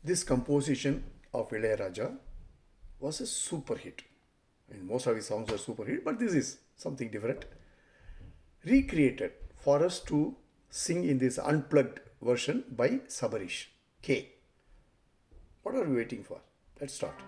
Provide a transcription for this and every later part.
This composition of Ilayaraja was a super hit. Most of his songs are super hit, but this is something different. Recreated for us to sing in this unplugged version by Sabarish K. What are we waiting for? Let's start.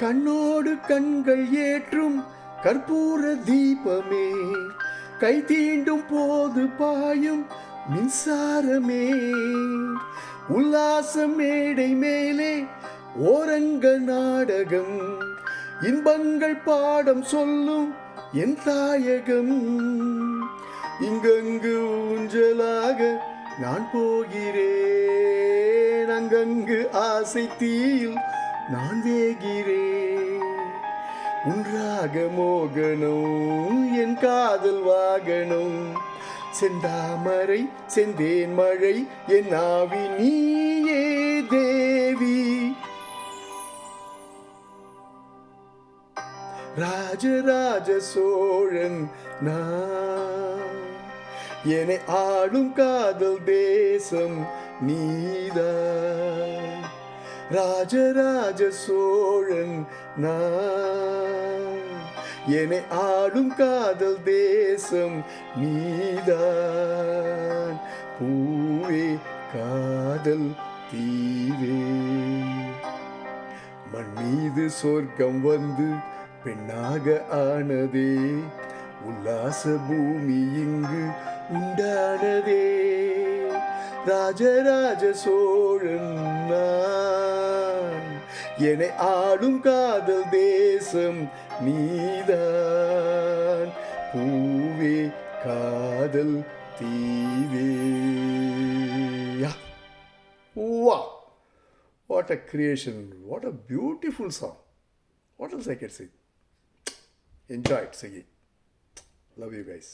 கண்ணோடு கண்கள் ஏற்றும் கற்பூர தீபமே, கை தீண்டும் போது பாயும் மின்சாரமே, உல்லாச மேடை மேலே ஓரங்க நாடகம், இன்பங்கள் பாடம் சொல்லும் என் தாயகம், இங்கங்கு ஊஞ்சலாக நான் போகிறேன், அங்கங்கு ஆசை தீயில் நான் வேகிறேன், உன்றாக மோகனம் என் காதல் வாகனம், செந்தாமரை செந்தேன் மழை என் ஆவி நீயே தேவி, ராஜராஜ சோழன் நான், என்னை ஆளும் காதல் தேசம் நீதான், ராஜராஜ சோழன் நான், என்னை ஆளும் காதல் தேசம் நீதான், பூவே காதல் தீவே, மண் மீது சொர்க்கம் வந்து பெண்ணாக ஆனதே, உல்லாச பூமி இங்கு உண்டானதே, ராஜராஜ சோழன் நான், என்னை ஆளும் காதல் தேசம் நீதான், பூவே காதல் தீவே. Wow! What a creation! What a beautiful song! What else I can say? Enjoy it, Sagi. Love you guys.